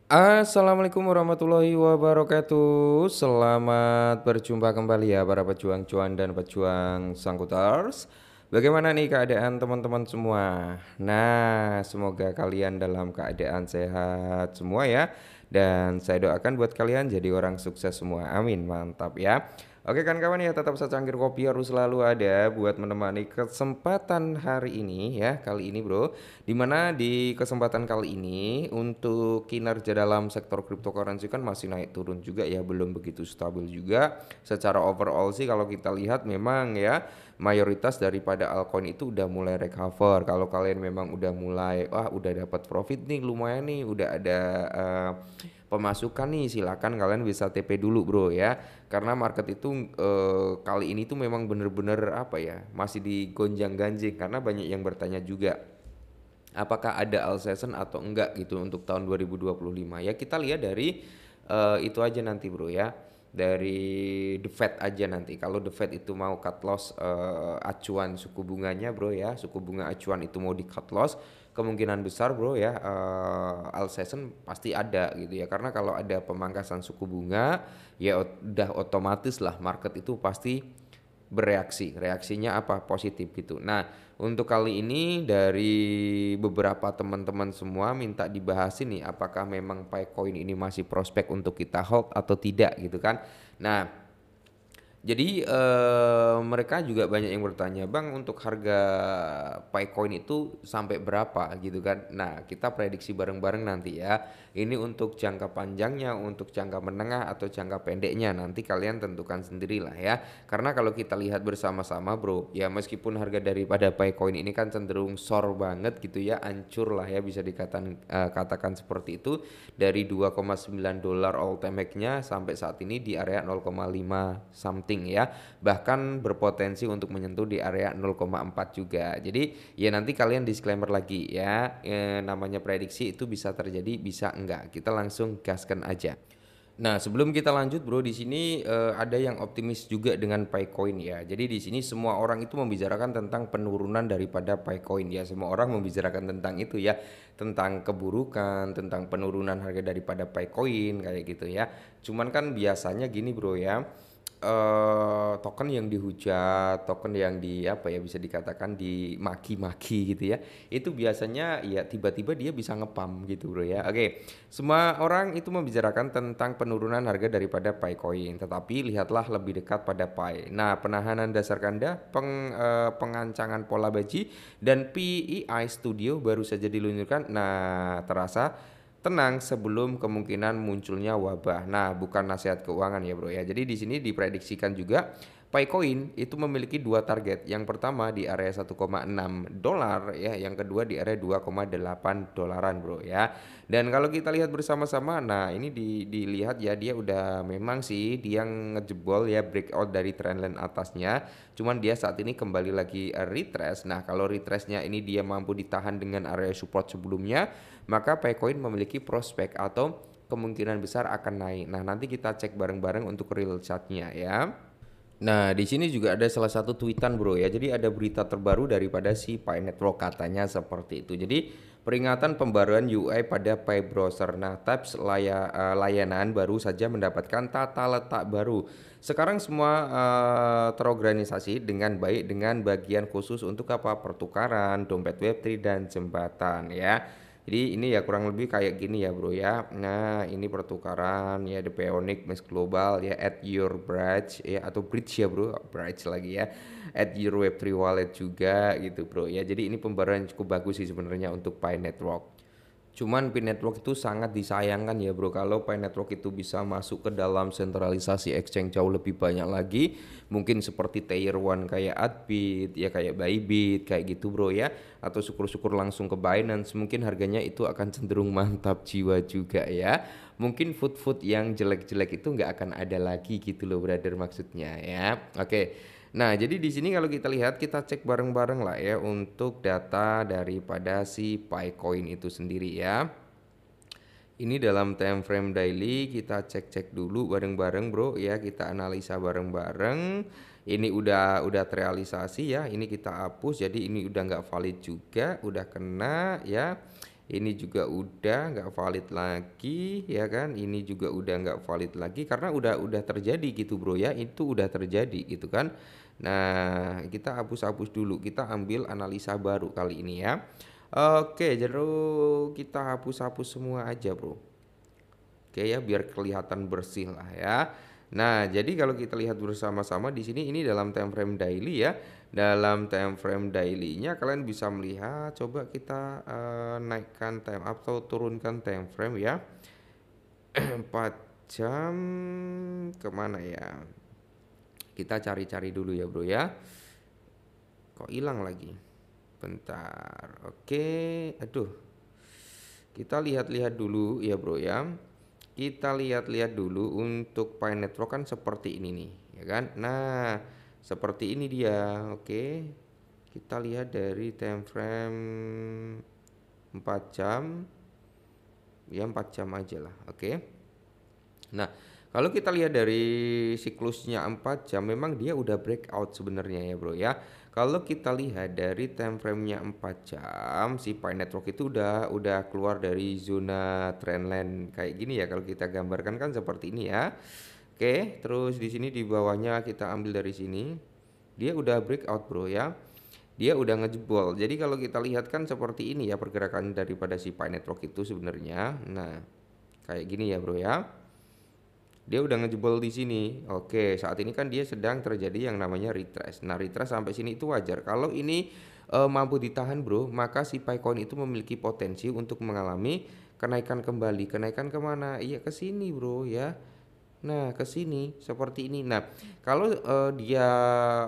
Assalamualaikum warahmatullahi wabarakatuh. Selamat berjumpa kembali ya para pejuang cuan dan pejuang sangkuters. Bagaimana nih keadaan teman-teman semua? Nah, semoga kalian dalam keadaan sehat semua ya. Dan saya doakan buat kalian jadi orang sukses semua. Amin. Mantap ya. Oke kan kawan ya, tetap secangkir kopi harus selalu ada buat menemani kesempatan hari ini ya. Kali ini bro, dimana di kesempatan kali ini untuk kinerja dalam sektor cryptocurrency kan masih naik turun juga ya, belum begitu stabil juga. Secara overall sih kalau kita lihat memang ya mayoritas daripada altcoin itu udah mulai recover. Kalau kalian memang udah mulai udah dapat profit nih lumayan nih, udah ada pemasukan nih, silakan kalian bisa TP dulu bro ya. Karena market itu kali ini tuh memang bener-bener apa ya, masih digonjang-ganjing karena banyak yang bertanya juga apakah ada all season atau enggak gitu untuk tahun 2025 ya. Kita lihat dari itu aja nanti bro ya, dari The Fed aja nanti. Kalau The Fed itu mau cut loss acuan suku bunganya bro ya, suku bunga acuan itu mau di cut loss, kemungkinan besar bro ya all season pasti ada gitu ya. Karena kalau ada pemangkasan suku bunga ya udah otomatis lah market itu pasti bereaksi. Reaksinya apa? Positif gitu. Nah, untuk kali ini dari beberapa teman-teman semua minta dibahas ini apakah memang Picoin ini masih prospek untuk kita hold atau tidak gitu kan. Nah, jadi mereka juga banyak yang bertanya, Bang, untuk harga Picoin itu sampai berapa gitu kan. Nah, kita prediksi bareng-bareng nanti ya. Ini untuk jangka panjangnya, untuk jangka menengah atau jangka pendeknya nanti kalian tentukan sendirilah ya. Karena kalau kita lihat bersama-sama bro, ya meskipun harga daripada Picoin ini kan cenderung sor banget gitu ya, hancur lah ya bisa dikatakan katakan seperti itu, dari 2,9 dolar all time high-nya sampai saat ini di area 0,5 something ya, bahkan berpotensi untuk menyentuh di area 0,4 juga. Jadi ya nanti kalian disclaimer lagi ya, namanya prediksi itu bisa terjadi bisa enggak, kita langsung gaskan aja. Nah, sebelum kita lanjut bro, di sini ada yang optimis juga dengan Picoin ya. Jadi di sini semua orang itu membicarakan tentang penurunan daripada Picoin ya. Semua orang membicarakan tentang itu ya, tentang keburukan, tentang penurunan harga daripada Picoin kayak gitu ya. Cuman kan biasanya gini bro ya, token yang dihujat, token yang di apa ya bisa dikatakan dimaki-maki gitu ya. Itu biasanya ya tiba-tiba dia bisa ngepam gitu bro ya. Oke, semua orang itu membicarakan tentang penurunan harga daripada Picoin, tetapi lihatlah lebih dekat pada Pi. Nah, penahanan dasar ganda, pengancangan pola baji dan PEI Studio baru saja diluncurkan. Nah, terasa tenang sebelum kemungkinan munculnya wabah. Nah, bukan nasihat keuangan ya, Bro ya. Jadi di sini diprediksikan juga Picoin itu memiliki dua target. Yang pertama di area 1,6 dolar ya, yang kedua di area 2,8 dolaran, Bro ya. Dan kalau kita lihat bersama-sama, nah ini dilihat ya, dia udah memang sih dia ngejebol ya, breakout dari trendline atasnya. Cuman dia saat ini kembali lagi retrace. Nah, kalau retrace-nya ini dia mampu ditahan dengan area support sebelumnya, maka Picoin memiliki prospek atau kemungkinan besar akan naik. Nah, nanti kita cek bareng-bareng untuk real chart-nya ya. Nah, di sini juga ada salah satu tweetan bro ya. Jadi ada berita terbaru daripada si Pi Network katanya seperti itu. Jadi peringatan pembaruan UI pada Pi Browser. Nah, tabs layanan baru saja mendapatkan tata letak baru. Sekarang semua terorganisasi dengan baik dengan bagian khusus untuk apa? Pertukaran, dompet Web3 dan jembatan ya. Jadi ini ya kurang lebih kayak gini ya bro ya. Nah ini pertukaran ya, the Payoneer Mesh Global ya, at your bridge ya, atau bridge ya bro, bridge lagi ya, at your Web3 wallet juga gitu bro ya. Jadi ini pembaruan cukup bagus sih sebenarnya untuk Pi Network. Cuman Pi Network itu sangat disayangkan ya bro, kalau Pi Network itu bisa masuk ke dalam sentralisasi exchange jauh lebih banyak lagi, mungkin seperti Tier 1 kayak Adbit ya, kayak Bybit kayak gitu bro ya, atau syukur-syukur langsung ke Binance, mungkin harganya itu akan cenderung mantap jiwa juga ya. Mungkin food yang jelek-jelek itu nggak akan ada lagi gitu loh brother, maksudnya ya. Oke. Nah, jadi di sini kalau kita lihat, kita cek bareng-bareng lah ya untuk data daripada si Picoin itu sendiri ya. Ini dalam time frame daily, kita cek-cek dulu bareng-bareng bro ya, kita analisa bareng-bareng. Ini udah terrealisasi ya, ini kita hapus, jadi ini udah nggak valid juga, udah kena ya. ini juga udah nggak valid lagi ya kan, ini juga udah nggak valid lagi karena udah terjadi gitu bro ya, itu udah terjadi gitu kan. Nah kita hapus-hapus dulu, kita ambil analisa baru kali ini ya. Oke, jadi kita hapus-hapus semua aja bro. Oke ya, biar kelihatan bersih lah ya. Nah, jadi kalau kita lihat bersama-sama di sini ini dalam time frame daily ya. Dalam time frame daily-nya kalian bisa melihat, coba kita naikkan time atau turunkan time frame ya. 4 jam kemana ya? Kita cari-cari dulu ya bro ya. Kok hilang lagi? Bentar. Oke, aduh. Kita lihat-lihat dulu ya bro ya. Kita lihat-lihat dulu untuk Pi Network kan seperti ini nih, ya kan? Nah, seperti ini dia. Oke. Kita lihat dari time frame 4 jam. Ya 4 jam aja lah. Oke. Nah, kalau kita lihat dari siklusnya 4 jam memang dia udah breakout sebenarnya ya bro ya. Kalau kita lihat dari time frame-nya 4 jam si Pi Network itu udah keluar dari zona trendline kayak gini ya, kalau kita gambarkan kan seperti ini ya. Oke, terus di sini di bawahnya kita ambil dari sini. Dia udah breakout bro ya. Dia udah ngejebol. Jadi kalau kita lihat kan seperti ini ya pergerakan daripada si Pi Network itu sebenarnya. Nah, kayak gini ya bro ya. Dia udah ngejebol di sini. Oke, saat ini kan dia sedang terjadi yang namanya retrace. Nah, retrace sampai sini itu wajar. Kalau ini mampu ditahan, bro, maka si Picoin itu memiliki potensi untuk mengalami kenaikan kembali. Kenaikan kemana? Iya ke sini, bro, ya. Nah, ke sini seperti ini. Nah, kalau dia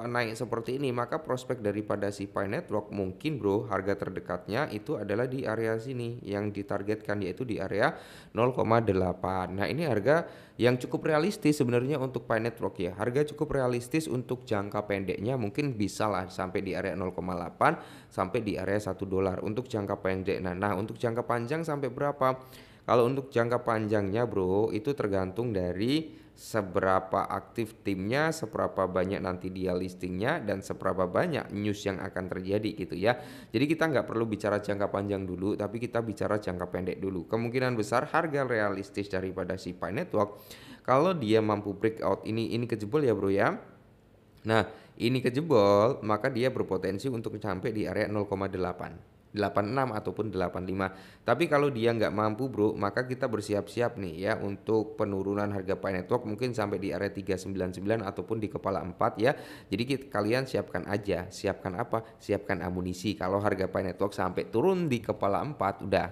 naik seperti ini, maka prospek daripada si Pi Network mungkin bro, harga terdekatnya itu adalah di area sini yang ditargetkan, yaitu di area 0,8. Nah, ini harga yang cukup realistis sebenarnya untuk Pi Network ya. Harga cukup realistis untuk jangka pendeknya mungkin bisa lah sampai di area 0,8 sampai di area $1 untuk jangka pendek. Nah, untuk jangka panjang sampai berapa? Kalau untuk jangka panjangnya bro, itu tergantung dari seberapa aktif timnya, seberapa banyak nanti dia listingnya, dan seberapa banyak news yang akan terjadi gitu ya. Jadi kita nggak perlu bicara jangka panjang dulu, tapi kita bicara jangka pendek dulu. Kemungkinan besar harga realistis daripada si Pi Network, kalau dia mampu breakout ini kejebol ya bro ya. Nah, ini kejebol, maka dia berpotensi untuk sampai di area 0,8. 86 ataupun 85. Tapi kalau dia nggak mampu bro, maka kita bersiap-siap nih ya untuk penurunan harga Pi Network mungkin sampai di area 399 ataupun di kepala 4 ya. Jadi kalian siapkan aja. Siapkan apa? Siapkan amunisi. Kalau harga Pi Network sampai turun di kepala 4 udah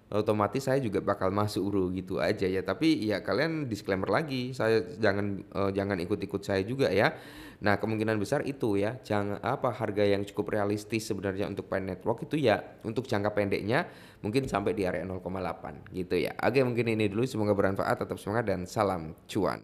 otomatis saya juga bakal masuk bro, gitu aja ya. Tapi ya kalian disclaimer lagi, saya jangan ikut-ikut saya juga ya. Nah, kemungkinan besar itu ya, jangan harga yang cukup realistis sebenarnya untuk Pi Network itu ya untuk jangka pendeknya mungkin sampai di area 0,8 gitu ya. Oke, mungkin ini dulu, semoga bermanfaat, tetap semangat dan salam cuan.